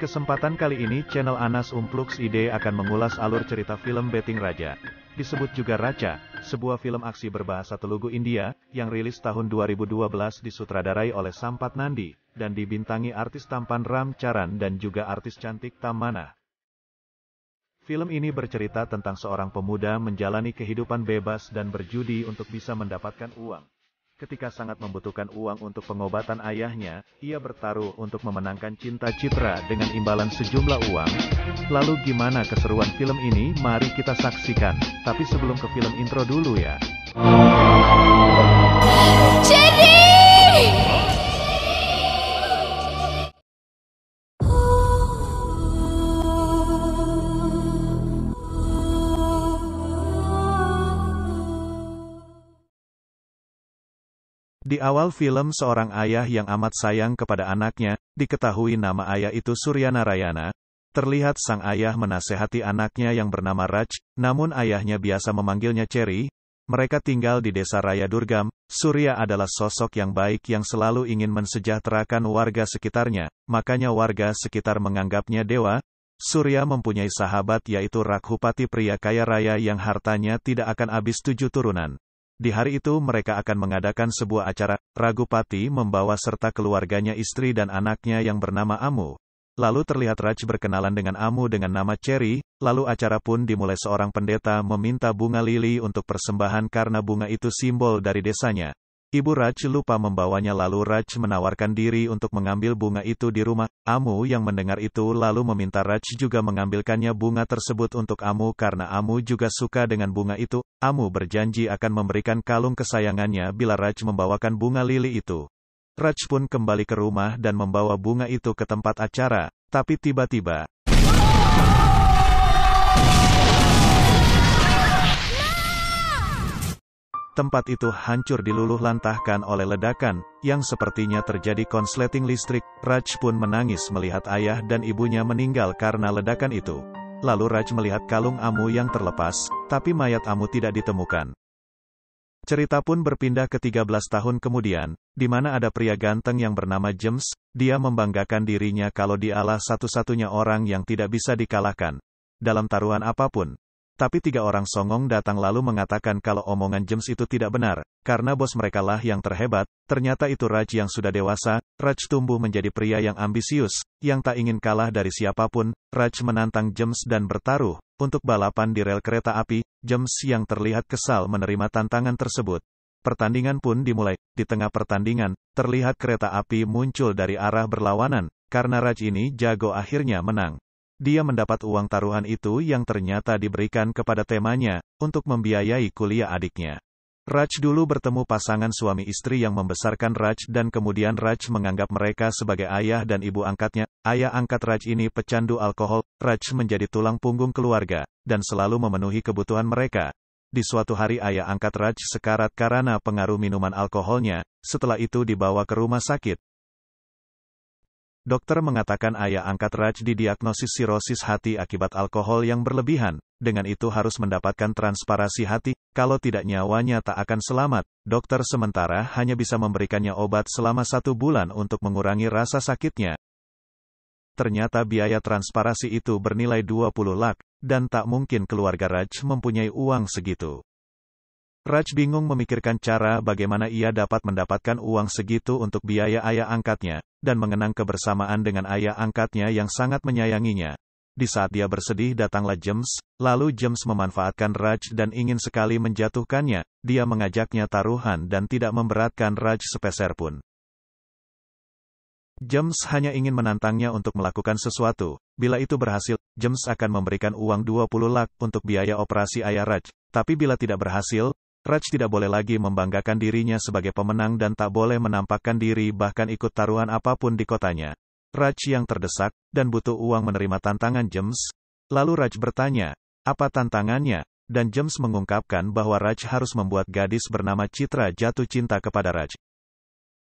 kesempatan kali ini channel Anas Umplux ID akan mengulas alur cerita film Betting Raja. Disebut juga Raja, sebuah film aksi berbahasa Telugu India, yang rilis tahun 2012 disutradarai oleh Sampath Nandi, dan dibintangi artis tampan Ram Charan dan juga artis cantik Tamannaah. Film ini bercerita tentang seorang pemuda menjalani kehidupan bebas dan berjudi untuk bisa mendapatkan uang. Ketika sangat membutuhkan uang untuk pengobatan ayahnya, ia bertaruh untuk memenangkan cinta Citra dengan imbalan sejumlah uang. Lalu gimana keseruan film ini? Mari kita saksikan. Tapi sebelum ke film intro dulu ya. Di awal film, seorang ayah yang amat sayang kepada anaknya, diketahui nama ayah itu Surya Narayana. Terlihat sang ayah menasehati anaknya yang bernama Raj, namun ayahnya biasa memanggilnya Cherry. Mereka tinggal di desa Raya Durgam. Surya adalah sosok yang baik yang selalu ingin mensejahterakan warga sekitarnya, makanya warga sekitar menganggapnya dewa. Surya mempunyai sahabat yaitu Raghupati, pria kaya raya yang hartanya tidak akan habis 7 turunan. Di hari itu mereka akan mengadakan sebuah acara. Raghupati membawa serta keluarganya, istri dan anaknya yang bernama Amu. Lalu terlihat Raj berkenalan dengan Amu dengan nama Cherry, lalu acara pun dimulai. Seorang pendeta meminta bunga lili untuk persembahan karena bunga itu simbol dari desanya. Ibu Raj lupa membawanya, lalu Raj menawarkan diri untuk mengambil bunga itu di rumah. Amu yang mendengar itu lalu meminta Raj juga mengambilkannya bunga tersebut untuk Amu karena Amu juga suka dengan bunga itu. Amu berjanji akan memberikan kalung kesayangannya bila Raj membawakan bunga lili itu. Raj pun kembali ke rumah dan membawa bunga itu ke tempat acara, tapi tiba-tiba tempat itu hancur diluluh lantahkan oleh ledakan, yang sepertinya terjadi konsleting listrik. Raj pun menangis melihat ayah dan ibunya meninggal karena ledakan itu. Lalu Raj melihat kalung Amu yang terlepas, tapi mayat Amu tidak ditemukan. Cerita pun berpindah ke 13 tahun kemudian, di mana ada pria ganteng yang bernama James. Dia membanggakan dirinya kalau dialah satu-satunya orang yang tidak bisa dikalahkan dalam taruhan apapun. Tapi 3 orang songong datang lalu mengatakan kalau omongan James itu tidak benar, karena bos mereka lah yang terhebat. Ternyata itu Raj yang sudah dewasa. Raj tumbuh menjadi pria yang ambisius, yang tak ingin kalah dari siapapun. Raj menantang James dan bertaruh untuk balapan di rel kereta api. James yang terlihat kesal menerima tantangan tersebut. Pertandingan pun dimulai. Di tengah pertandingan, terlihat kereta api muncul dari arah berlawanan. Karena Raj ini jago, akhirnya menang. Dia mendapat uang taruhan itu yang ternyata diberikan kepada temannya, untuk membiayai kuliah adiknya. Raj dulu bertemu pasangan suami istri yang membesarkan Raj dan kemudian Raj menganggap mereka sebagai ayah dan ibu angkatnya. Ayah angkat Raj ini pecandu alkohol. Raj menjadi tulang punggung keluarga, dan selalu memenuhi kebutuhan mereka. Di suatu hari ayah angkat Raj sekarat karena pengaruh minuman alkoholnya. Setelah itu dibawa ke rumah sakit. Dokter mengatakan ayah angkat Raj didiagnosis sirosis hati akibat alkohol yang berlebihan. Dengan itu harus mendapatkan transplantasi hati, kalau tidak nyawanya tak akan selamat. Dokter sementara hanya bisa memberikannya obat selama 1 bulan untuk mengurangi rasa sakitnya. Ternyata biaya transplantasi itu bernilai 20 lakh, dan tak mungkin keluarga Raj mempunyai uang segitu. Raj bingung memikirkan cara bagaimana ia dapat mendapatkan uang segitu untuk biaya ayah angkatnya, dan mengenang kebersamaan dengan ayah angkatnya yang sangat menyayanginya. Di saat dia bersedih datanglah James, lalu James memanfaatkan Raj dan ingin sekali menjatuhkannya. Dia mengajaknya taruhan dan tidak memberatkan Raj sepeser pun. James hanya ingin menantangnya untuk melakukan sesuatu. Bila itu berhasil, James akan memberikan uang 20 lakh untuk biaya operasi ayah Raj. Tapi bila tidak berhasil, Raj tidak boleh lagi membanggakan dirinya sebagai pemenang dan tak boleh menampakkan diri bahkan ikut taruhan apapun di kotanya. Raj yang terdesak, dan butuh uang menerima tantangan James. Lalu Raj bertanya, apa tantangannya? Dan James mengungkapkan bahwa Raj harus membuat gadis bernama Citra jatuh cinta kepada Raj.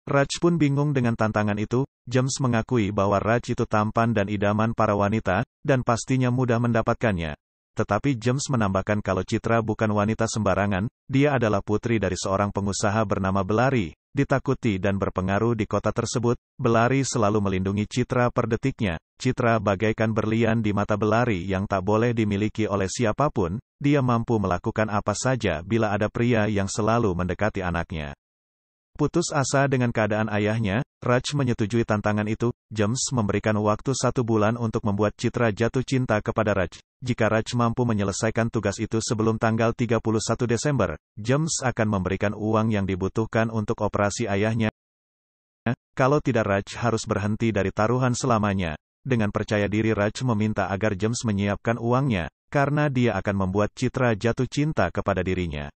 Raj pun bingung dengan tantangan itu. James mengakui bahwa Raj itu tampan dan idaman para wanita, dan pastinya mudah mendapatkannya. Tetapi James menambahkan kalau Citra bukan wanita sembarangan, dia adalah putri dari seorang pengusaha bernama Belari. ditakuti dan berpengaruh di kota tersebut. Belari selalu melindungi Citra per detiknya. Citra bagaikan berlian di mata Belari yang tak boleh dimiliki oleh siapapun. Dia mampu melakukan apa saja bila ada pria yang selalu mendekati anaknya. Putus asa dengan keadaan ayahnya, Raj menyetujui tantangan itu. James memberikan waktu 1 bulan untuk membuat Citra jatuh cinta kepada Raj. Jika Raj mampu menyelesaikan tugas itu sebelum tanggal 31 Desember, James akan memberikan uang yang dibutuhkan untuk operasi ayahnya. Kalau tidak, Raj harus berhenti dari taruhan selamanya. Dengan percaya diri, Raj meminta agar James menyiapkan uangnya, karena dia akan membuat Citra jatuh cinta kepada dirinya.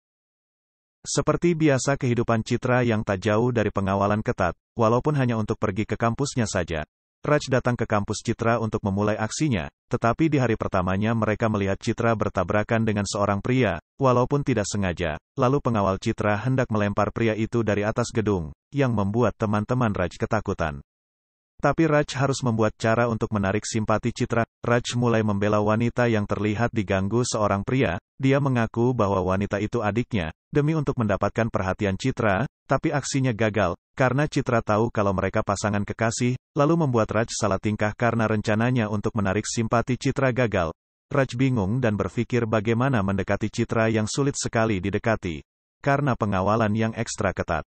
Seperti biasa, kehidupan Citra yang tak jauh dari pengawalan ketat, walaupun hanya untuk pergi ke kampusnya saja. Raj datang ke kampus Citra untuk memulai aksinya, tetapi di hari pertamanya mereka melihat Citra bertabrakan dengan seorang pria, walaupun tidak sengaja. Lalu pengawal Citra hendak melempar pria itu dari atas gedung, yang membuat teman-teman Raj ketakutan. Tapi Raj harus membuat cara untuk menarik simpati Citra. Raj mulai membela wanita yang terlihat diganggu seorang pria. Dia mengaku bahwa wanita itu adiknya, demi untuk mendapatkan perhatian Citra, tapi aksinya gagal, karena Citra tahu kalau mereka pasangan kekasih, lalu membuat Raj salah tingkah karena rencananya untuk menarik simpati Citra gagal. Raj bingung dan berpikir bagaimana mendekati Citra yang sulit sekali didekati, karena pengawalan yang ekstra ketat.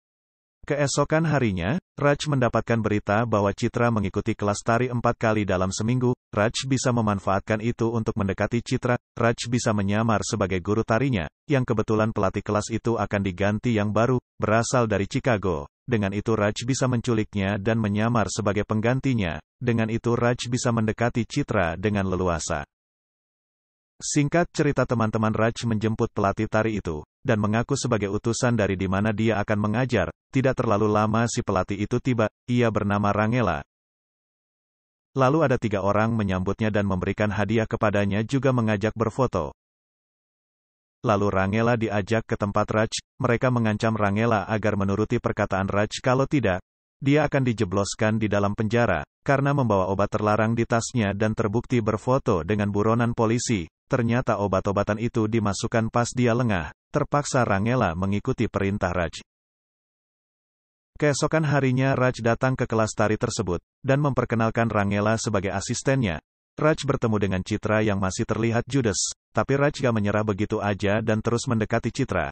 Keesokan harinya, Raj mendapatkan berita bahwa Citra mengikuti kelas tari 4 kali dalam seminggu. Raj bisa memanfaatkan itu untuk mendekati Citra. Raj bisa menyamar sebagai guru tarinya, yang kebetulan pelatih kelas itu akan diganti yang baru, berasal dari Chicago. Dengan itu Raj bisa menculiknya dan menyamar sebagai penggantinya. Dengan itu Raj bisa mendekati Citra dengan leluasa. Singkat cerita, teman-teman Raj menjemput pelatih tari itu, dan mengaku sebagai utusan dari di mana dia akan mengajar. Tidak terlalu lama si pelatih itu tiba. Ia bernama Rangela. Lalu ada 3 orang menyambutnya dan memberikan hadiah kepadanya, juga mengajak berfoto. Lalu Rangela diajak ke tempat Raj. Mereka mengancam Rangela agar menuruti perkataan Raj, kalau tidak, dia akan dijebloskan di dalam penjara, karena membawa obat terlarang di tasnya dan terbukti berfoto dengan buronan polisi. Ternyata obat-obatan itu dimasukkan pas dia lengah. Terpaksa Rangela mengikuti perintah Raj. Keesokan harinya Raj datang ke kelas tari tersebut, dan memperkenalkan Rangela sebagai asistennya. Raj bertemu dengan Citra yang masih terlihat judes, tapi Raj gak menyerah begitu aja dan terus mendekati Citra.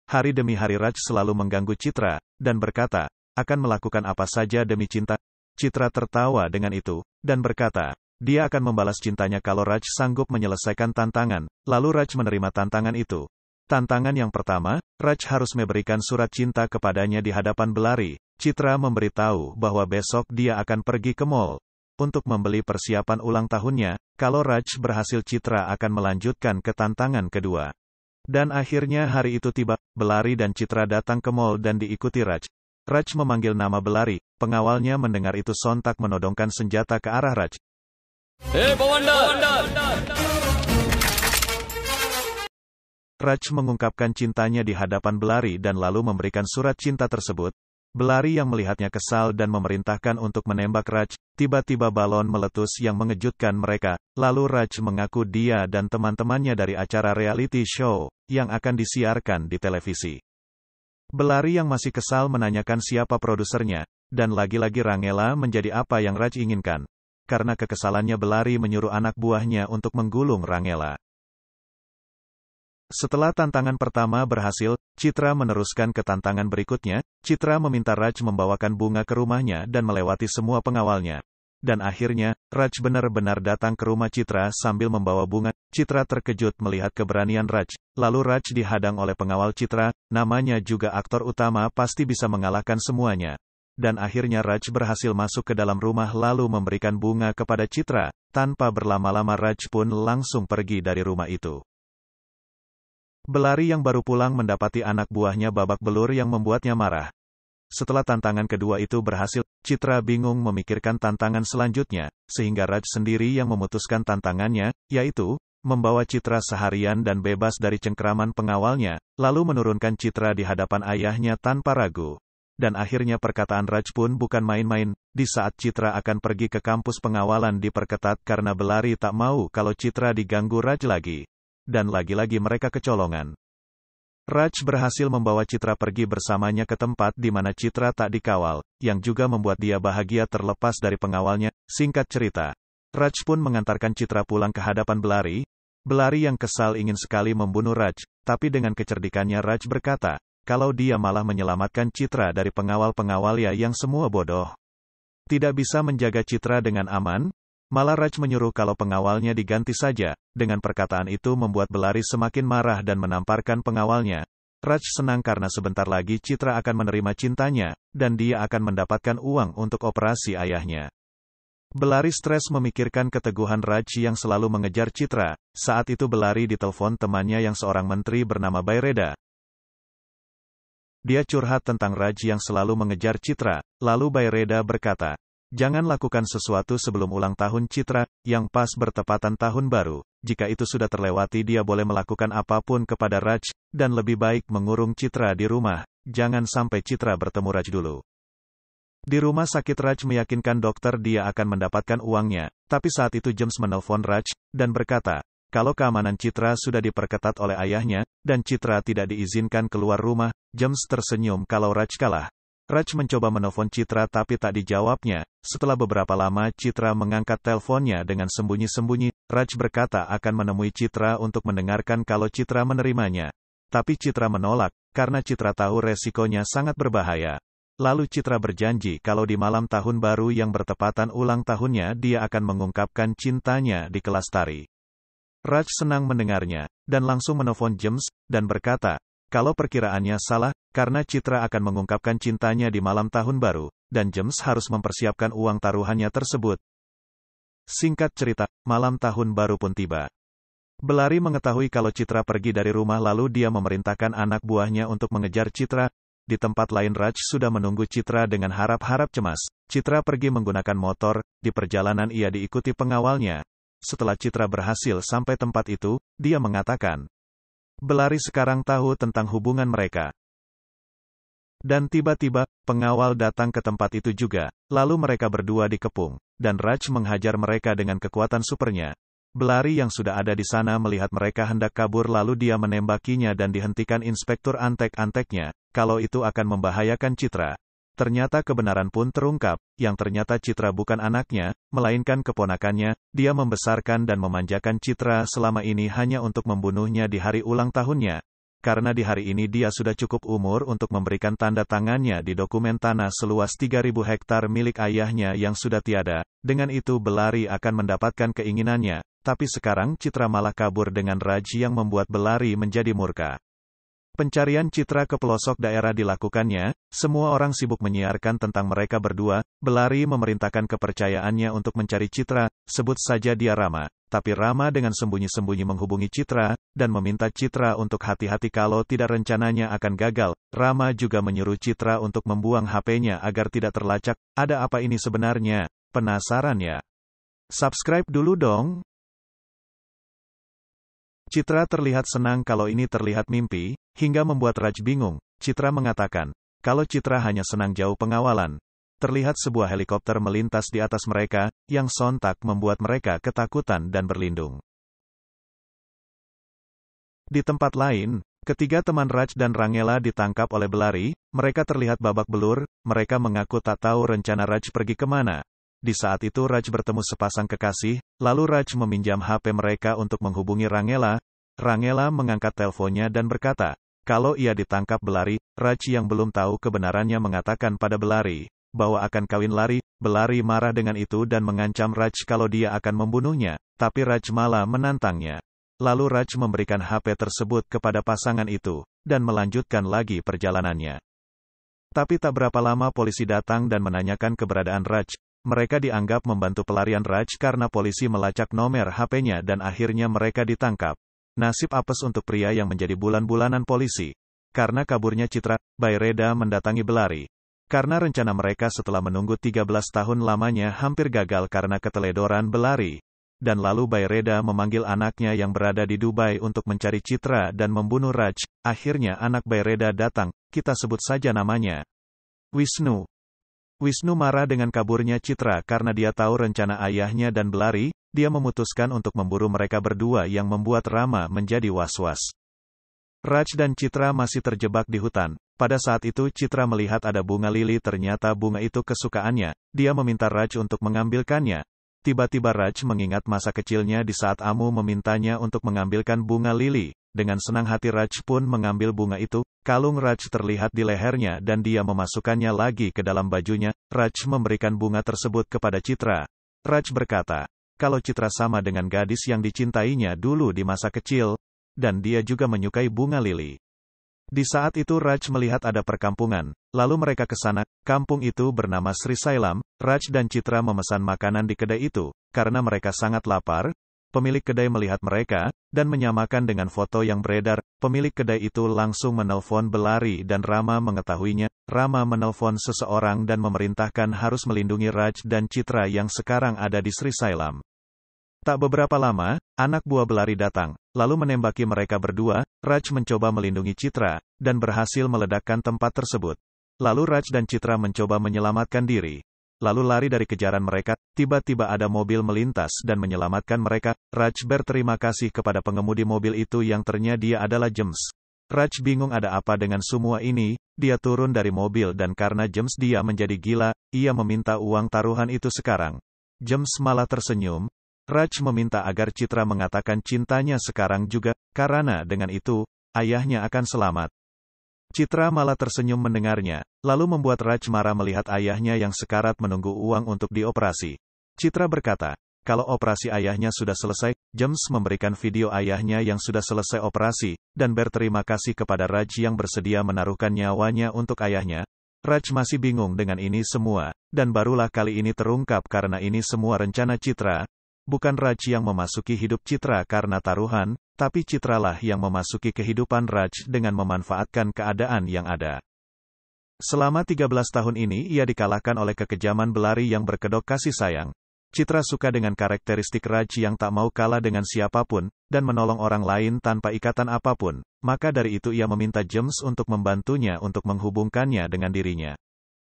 Hari demi hari Raj selalu mengganggu Citra, dan berkata, akan melakukan apa saja demi cinta. Citra tertawa dengan itu, dan berkata, dia akan membalas cintanya kalau Raj sanggup menyelesaikan tantangan. Lalu Raj menerima tantangan itu. Tantangan yang pertama, Raj harus memberikan surat cinta kepadanya di hadapan Belari. Citra memberitahu bahwa besok dia akan pergi ke mall untuk membeli persiapan ulang tahunnya. Kalau Raj berhasil, Citra akan melanjutkan ke tantangan kedua. Dan akhirnya hari itu tiba. Belari dan Citra datang ke mall dan diikuti Raj. Raj memanggil nama Belari. Pengawalnya mendengar itu sontak menodongkan senjata ke arah Raj. Raj mengungkapkan cintanya di hadapan Belari dan lalu memberikan surat cinta tersebut. Belari yang melihatnya kesal dan memerintahkan untuk menembak Raj. Tiba-tiba balon meletus yang mengejutkan mereka. Lalu Raj mengaku dia dan teman-temannya dari acara reality show yang akan disiarkan di televisi. Belari yang masih kesal menanyakan siapa produsernya, dan lagi-lagi Rangela menjadi apa yang Raj inginkan. Karena kekesalannya, Belari menyuruh anak buahnya untuk menggulung Rangela. Setelah tantangan pertama berhasil, Citra meneruskan ke tantangan berikutnya. Citra meminta Raj membawakan bunga ke rumahnya dan melewati semua pengawalnya. Dan akhirnya, Raj benar-benar datang ke rumah Citra sambil membawa bunga. Citra terkejut melihat keberanian Raj. Lalu Raj dihadang oleh pengawal Citra, namanya juga aktor utama, pasti bisa mengalahkan semuanya. Dan akhirnya Raj berhasil masuk ke dalam rumah lalu memberikan bunga kepada Citra. Tanpa berlama-lama Raj pun langsung pergi dari rumah itu. Belari yang baru pulang mendapati anak buahnya babak belur yang membuatnya marah. Setelah tantangan kedua itu berhasil, Citra bingung memikirkan tantangan selanjutnya, sehingga Raj sendiri yang memutuskan tantangannya, yaitu membawa Citra seharian dan bebas dari cengkeraman pengawalnya, lalu menurunkan Citra di hadapan ayahnya tanpa ragu. Dan akhirnya perkataan Raj pun bukan main-main. Di saat Citra akan pergi ke kampus, pengawalan diperketat karena Belari tak mau kalau Citra diganggu Raj lagi. Dan lagi-lagi mereka kecolongan. Raj berhasil membawa Citra pergi bersamanya ke tempat di mana Citra tak dikawal, yang juga membuat dia bahagia terlepas dari pengawalnya. Singkat cerita, Raj pun mengantarkan Citra pulang ke hadapan Belari. Belari yang kesal ingin sekali membunuh Raj, tapi dengan kecerdikannya Raj berkata, kalau dia malah menyelamatkan Citra dari pengawal-pengawalnya yang semua bodoh. Tidak bisa menjaga Citra dengan aman, malah Raj menyuruh kalau pengawalnya diganti saja. Dengan perkataan itu membuat Belari semakin marah dan menamparkan pengawalnya. Raj senang karena sebentar lagi Citra akan menerima cintanya, dan dia akan mendapatkan uang untuk operasi ayahnya. Belari stres memikirkan keteguhan Raj yang selalu mengejar Citra. Saat itu Belari ditelepon temannya yang seorang menteri bernama Bayreda. Dia curhat tentang Raj yang selalu mengejar Citra, lalu Bayreda berkata, jangan lakukan sesuatu sebelum ulang tahun Citra, yang pas bertepatan tahun baru. Jika itu sudah terlewati dia boleh melakukan apapun kepada Raj, dan lebih baik mengurung Citra di rumah. Jangan sampai Citra bertemu Raj dulu. Di rumah sakit Raj meyakinkan dokter dia akan mendapatkan uangnya, tapi saat itu James menelpon Raj, dan berkata, kalau keamanan Citra sudah diperketat oleh ayahnya, dan Citra tidak diizinkan keluar rumah. James tersenyum kalau Raj kalah. Raj mencoba menelpon Citra tapi tak dijawabnya. Setelah beberapa lama Citra mengangkat teleponnya dengan sembunyi-sembunyi. Raj berkata akan menemui Citra untuk mendengarkan kalau Citra menerimanya. Tapi Citra menolak, karena Citra tahu resikonya sangat berbahaya. Lalu Citra berjanji kalau di malam tahun baru yang bertepatan ulang tahunnya dia akan mengungkapkan cintanya di kelas tari. Raj senang mendengarnya, dan langsung menelpon James, dan berkata, kalau perkiraannya salah, karena Citra akan mengungkapkan cintanya di malam tahun baru, dan James harus mempersiapkan uang taruhannya tersebut. Singkat cerita, malam tahun baru pun tiba. Belari mengetahui kalau Citra pergi dari rumah lalu dia memerintahkan anak buahnya untuk mengejar Citra. Di tempat lain Raj sudah menunggu Citra dengan harap-harap cemas. Citra pergi menggunakan motor, di perjalanan ia diikuti pengawalnya. Setelah Citra berhasil sampai tempat itu, dia mengatakan, Belari sekarang tahu tentang hubungan mereka. Dan tiba-tiba, pengawal datang ke tempat itu juga, lalu mereka berdua dikepung, dan Raj menghajar mereka dengan kekuatan supernya. Belari yang sudah ada di sana melihat mereka hendak kabur lalu dia menembakinya dan dihentikan inspektur antek-anteknya, kalau itu akan membahayakan Citra. Ternyata kebenaran pun terungkap, yang ternyata Citra bukan anaknya, melainkan keponakannya. Dia membesarkan dan memanjakan Citra selama ini hanya untuk membunuhnya di hari ulang tahunnya. Karena di hari ini dia sudah cukup umur untuk memberikan tanda tangannya di dokumen tanah seluas 3.000 hektar milik ayahnya yang sudah tiada. Dengan itu Belari akan mendapatkan keinginannya, tapi sekarang Citra malah kabur dengan Raj yang membuat Belari menjadi murka. Pencarian Citra ke pelosok daerah dilakukannya, semua orang sibuk menyiarkan tentang mereka berdua. Belari memerintahkan kepercayaannya untuk mencari Citra, sebut saja dia Rama. Tapi Rama dengan sembunyi-sembunyi menghubungi Citra, dan meminta Citra untuk hati-hati kalau tidak rencananya akan gagal. Rama juga menyuruh Citra untuk membuang HP-nya agar tidak terlacak. Ada apa ini sebenarnya? Penasaran ya? Subscribe dulu dong! Citra terlihat senang kalau ini terlihat mimpi, hingga membuat Raj bingung. Citra mengatakan, kalau Citra hanya senang jauh pengawalan. Terlihat sebuah helikopter melintas di atas mereka, yang sontak membuat mereka ketakutan dan berlindung. Di tempat lain, ketiga teman Raj dan Rangela ditangkap oleh Belari. Mereka terlihat babak belur, mereka mengaku tak tahu rencana Raj pergi kemana. Di saat itu Raj bertemu sepasang kekasih, lalu Raj meminjam HP mereka untuk menghubungi Rangela. Rangela mengangkat teleponnya dan berkata, kalau ia ditangkap Belari. Raj yang belum tahu kebenarannya mengatakan pada Belari, bahwa akan kawin lari. Belari marah dengan itu dan mengancam Raj kalau dia akan membunuhnya, tapi Raj malah menantangnya. Lalu Raj memberikan HP tersebut kepada pasangan itu, dan melanjutkan lagi perjalanannya. Tapi tak berapa lama polisi datang dan menanyakan keberadaan Raj. Mereka dianggap membantu pelarian Raj karena polisi melacak nomor HP-nya dan akhirnya mereka ditangkap. Nasib apes untuk pria yang menjadi bulan-bulanan polisi. Karena kaburnya Citra, Bayreda mendatangi Belari. Karena rencana mereka setelah menunggu 13 tahun lamanya hampir gagal karena keteledoran Belari. Dan lalu Bayreda memanggil anaknya yang berada di Dubai untuk mencari Citra dan membunuh Raj. Akhirnya anak Bayreda datang, kita sebut saja namanya Wisnu. Wisnu marah dengan kaburnya Citra karena dia tahu rencana ayahnya dan Belari. Dia memutuskan untuk memburu mereka berdua yang membuat Rama menjadi was-was. Raj dan Citra masih terjebak di hutan. Pada saat itu Citra melihat ada bunga lili, ternyata bunga itu kesukaannya. Dia meminta Raj untuk mengambilkannya. Tiba-tiba Raj mengingat masa kecilnya di saat Amu memintanya untuk mengambilkan bunga lili. Dengan senang hati Raj pun mengambil bunga itu. Kalung Raj terlihat di lehernya dan dia memasukkannya lagi ke dalam bajunya. Raj memberikan bunga tersebut kepada Citra. Raj berkata, kalau Citra sama dengan gadis yang dicintainya dulu di masa kecil, dan dia juga menyukai bunga lili. Di saat itu Raj melihat ada perkampungan, lalu mereka ke sana. Kampung itu bernama Sri Sailam. Raj dan Citra memesan makanan di kedai itu, karena mereka sangat lapar. Pemilik kedai melihat mereka, dan menyamakan dengan foto yang beredar. Pemilik kedai itu langsung menelpon Belari dan Rama mengetahuinya. Rama menelpon seseorang dan memerintahkan harus melindungi Raj dan Citra yang sekarang ada di Sri Sailam. Tak beberapa lama, anak buah Belari datang, lalu menembaki mereka berdua. Raj mencoba melindungi Citra, dan berhasil meledakkan tempat tersebut. Lalu Raj dan Citra mencoba menyelamatkan diri. Lalu lari dari kejaran mereka, tiba-tiba ada mobil melintas dan menyelamatkan mereka. Raj berterima kasih kepada pengemudi mobil itu yang ternyata dia adalah James. Raj bingung ada apa dengan semua ini. Dia turun dari mobil dan karena James dia menjadi gila, ia meminta uang taruhan itu sekarang. James malah tersenyum. Raj meminta agar Citra mengatakan cintanya sekarang juga, karena dengan itu, ayahnya akan selamat. Citra malah tersenyum mendengarnya, lalu membuat Raj marah melihat ayahnya yang sekarat menunggu uang untuk dioperasi. Citra berkata, kalau operasi ayahnya sudah selesai. James memberikan video ayahnya yang sudah selesai operasi, dan berterima kasih kepada Raj yang bersedia menaruhkan nyawanya untuk ayahnya. Raj masih bingung dengan ini semua, dan barulah kali ini terungkap karena ini semua rencana Citra. Bukan Raj yang memasuki hidup Citra karena taruhan, tapi Citralah yang memasuki kehidupan Raj dengan memanfaatkan keadaan yang ada. Selama 13 tahun ini ia dikalahkan oleh kekejaman Belari yang berkedok kasih sayang. Citra suka dengan karakteristik Raj yang tak mau kalah dengan siapapun, dan menolong orang lain tanpa ikatan apapun. Maka dari itu ia meminta James untuk membantunya untuk menghubungkannya dengan dirinya.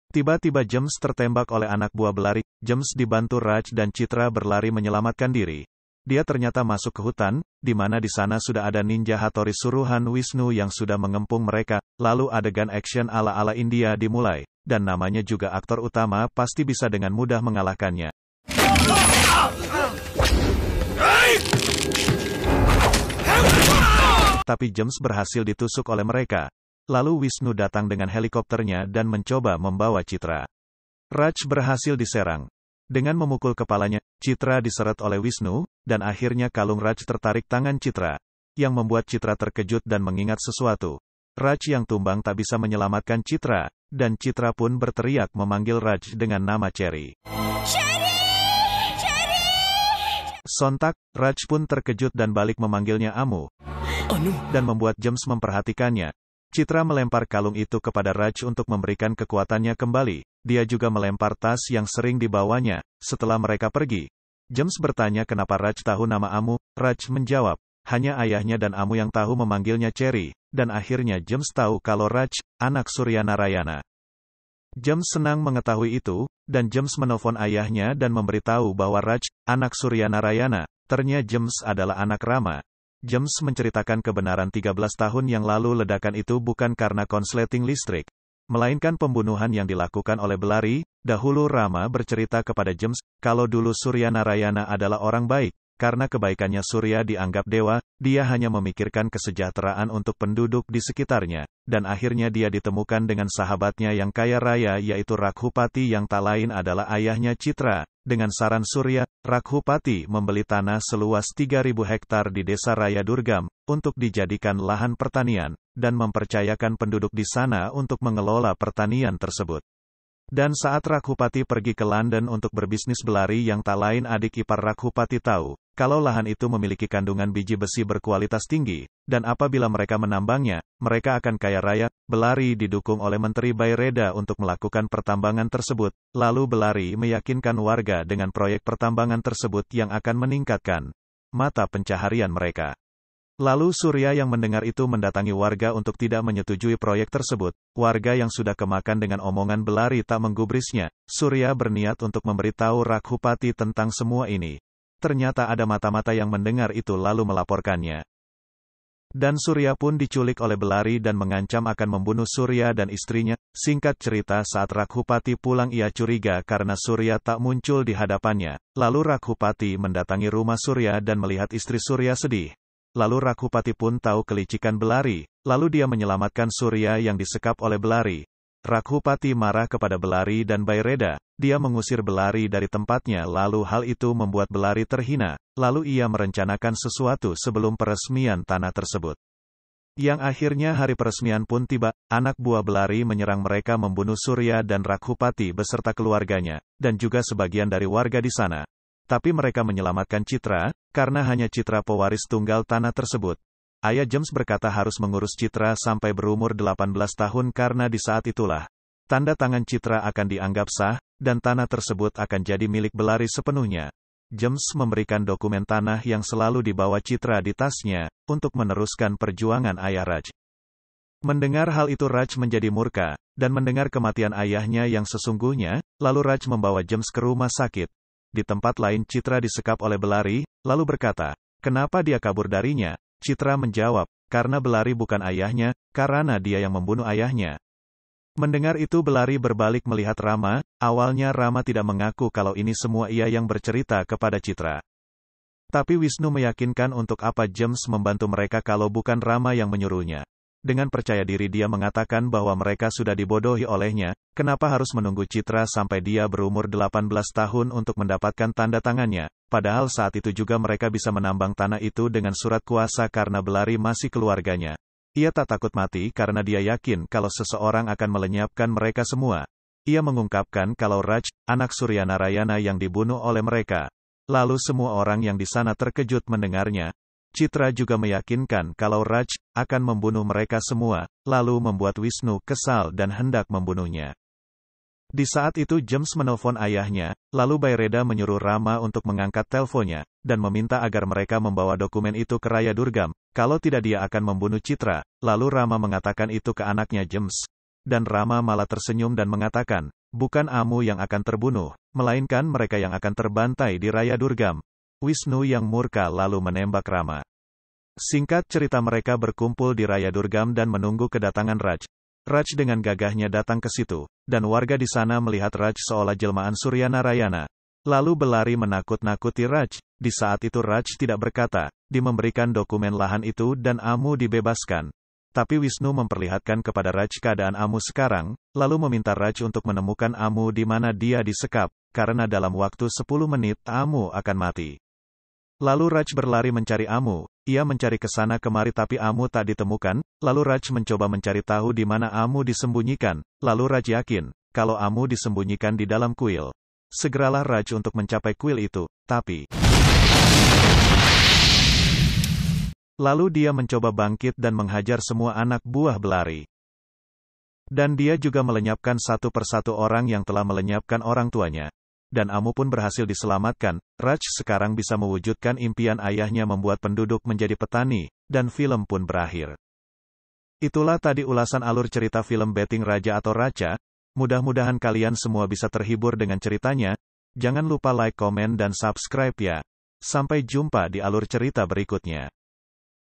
Tiba-tiba James tertembak oleh anak buah Belari. James dibantu Raj dan Citra berlari menyelamatkan diri. Dia ternyata masuk ke hutan, di mana di sana sudah ada ninja Hattori suruhan Wisnu yang sudah mengepung mereka. Lalu adegan action ala-ala India dimulai, dan namanya juga aktor utama pasti bisa dengan mudah mengalahkannya. Tapi James berhasil ditusuk oleh mereka. Lalu Wisnu datang dengan helikopternya dan mencoba membawa Citra. Raj berhasil diserang. Dengan memukul kepalanya, Citra diseret oleh Wisnu, dan akhirnya kalung Raj tertarik tangan Citra, yang membuat Citra terkejut dan mengingat sesuatu. Raj yang tumbang tak bisa menyelamatkan Citra, dan Citra pun berteriak memanggil Raj dengan nama Cherry. Cherry! Cherry! Sontak, Raj pun terkejut dan balik memanggilnya Amu, dan membuat James memperhatikannya. Citra melempar kalung itu kepada Raj untuk memberikan kekuatannya kembali. Dia juga melempar tas yang sering dibawanya. Setelah mereka pergi, James bertanya kenapa Raj tahu nama Amu. Raj menjawab, hanya ayahnya dan Amu yang tahu memanggilnya Cherry. Dan akhirnya James tahu kalau Raj, anak Surya Narayana. James senang mengetahui itu, dan James menelpon ayahnya dan memberitahu bahwa Raj, anak Surya Narayana. Ternyata James adalah anak Rama. James menceritakan kebenaran 13 tahun yang lalu ledakan itu bukan karena konsleting listrik, melainkan pembunuhan yang dilakukan oleh Belari. Dahulu Rama bercerita kepada James, kalau dulu Surya Narayana adalah orang baik, karena kebaikannya Surya dianggap dewa, dia hanya memikirkan kesejahteraan untuk penduduk di sekitarnya, dan akhirnya dia ditemukan dengan sahabatnya yang kaya raya yaitu Raghupati yang tak lain adalah ayahnya Citra. Dengan saran Surya, Raghupati membeli tanah seluas 3.000 hektar di desa Raya Durgam, untuk dijadikan lahan pertanian, dan mempercayakan penduduk di sana untuk mengelola pertanian tersebut. Dan saat Raghupati pergi ke London untuk berbisnis, Belari yang tak lain adik ipar Raghupati tahu, kalau lahan itu memiliki kandungan biji besi berkualitas tinggi, dan apabila mereka menambangnya, mereka akan kaya raya. Belari didukung oleh Menteri Bayreda untuk melakukan pertambangan tersebut, lalu Belari meyakinkan warga dengan proyek pertambangan tersebut yang akan meningkatkan mata pencaharian mereka. Lalu Surya yang mendengar itu mendatangi warga untuk tidak menyetujui proyek tersebut. Warga yang sudah kemakan dengan omongan Belari tak menggubrisnya. Surya berniat untuk memberitahu Raghupati tentang semua ini. Ternyata ada mata-mata yang mendengar itu lalu melaporkannya. Dan Surya pun diculik oleh Belari dan mengancam akan membunuh Surya dan istrinya. Singkat cerita, saat Raghupati pulang ia curiga karena Surya tak muncul di hadapannya. Lalu Raghupati mendatangi rumah Surya dan melihat istri Surya sedih. Lalu Raghupati pun tahu kelicikan Belari, lalu dia menyelamatkan Surya yang disekap oleh Belari. Raghupati marah kepada Belari dan Baireda, dia mengusir Belari dari tempatnya lalu hal itu membuat Belari terhina, lalu ia merencanakan sesuatu sebelum peresmian tanah tersebut. Yang akhirnya hari peresmian pun tiba, anak buah Belari menyerang mereka membunuh Surya dan Raghupati beserta keluarganya, dan juga sebagian dari warga di sana. Tapi mereka menyelamatkan Citra, karena hanya Citra pewaris tunggal tanah tersebut. Ayah James berkata harus mengurus Citra sampai berumur 18 tahun karena di saat itulah, tanda tangan Citra akan dianggap sah, dan tanah tersebut akan jadi milik Belari sepenuhnya. James memberikan dokumen tanah yang selalu dibawa Citra di tasnya, untuk meneruskan perjuangan ayah Raj. Mendengar hal itu Raj menjadi murka, dan mendengar kematian ayahnya yang sesungguhnya, lalu Raj membawa James ke rumah sakit. Di tempat lain Citra disekap oleh Belari, lalu berkata, kenapa dia kabur darinya? Citra menjawab, karena Belari bukan ayahnya, karena dia yang membunuh ayahnya. Mendengar itu Belari berbalik melihat Rama, awalnya Rama tidak mengaku kalau ini semua ia yang bercerita kepada Citra. Tapi Wisnu meyakinkan untuk apa James membantu mereka kalau bukan Rama yang menyuruhnya. Dengan percaya diri dia mengatakan bahwa mereka sudah dibodohi olehnya, kenapa harus menunggu Citra sampai dia berumur 18 tahun untuk mendapatkan tanda tangannya, padahal saat itu juga mereka bisa menambang tanah itu dengan surat kuasa karena Belari masih keluarganya. Ia tak takut mati karena dia yakin kalau seseorang akan melenyapkan mereka semua. Ia mengungkapkan kalau Raj, anak Surya Narayana yang dibunuh oleh mereka. Lalu semua orang yang di sana terkejut mendengarnya. Citra juga meyakinkan kalau Raj akan membunuh mereka semua, lalu membuat Wisnu kesal dan hendak membunuhnya. Di saat itu James menelpon ayahnya, lalu Baireda menyuruh Rama untuk mengangkat teleponnya, dan meminta agar mereka membawa dokumen itu ke Raya Durgam, kalau tidak dia akan membunuh Citra. Lalu Rama mengatakan itu ke anaknya James. Dan Rama malah tersenyum dan mengatakan, bukan Amu yang akan terbunuh, melainkan mereka yang akan terbantai di Raya Durgam. Wisnu yang murka lalu menembak Rama. Singkat cerita mereka berkumpul di Raya Durgam dan menunggu kedatangan Raj. Raj dengan gagahnya datang ke situ, dan warga di sana melihat Raj seolah jelmaan Surya Narayana. Lalu Belari menakut-nakuti Raj. Di saat itu Raj tidak berkata, dia memberikan dokumen lahan itu dan Amu dibebaskan. Tapi Wisnu memperlihatkan kepada Raj keadaan Amu sekarang, lalu meminta Raj untuk menemukan Amu di mana dia disekap, karena dalam waktu 10 menit Amu akan mati. Lalu Raj berlari mencari Amu, ia mencari ke sana kemari tapi Amu tak ditemukan, lalu Raj mencoba mencari tahu di mana Amu disembunyikan, lalu Raj yakin, kalau Amu disembunyikan di dalam kuil. Segeralah Raj untuk mencapai kuil itu, tapi... Lalu dia mencoba bangkit dan menghajar semua anak buah Belari. Dan dia juga melenyapkan satu persatu orang yang telah melenyapkan orang tuanya. Dan Amu pun berhasil diselamatkan. Raj sekarang bisa mewujudkan impian ayahnya membuat penduduk menjadi petani, dan film pun berakhir. Itulah tadi ulasan alur cerita film Betting Raja atau Raja. Mudah-mudahan kalian semua bisa terhibur dengan ceritanya. Jangan lupa like, komen, dan subscribe ya. Sampai jumpa di alur cerita berikutnya.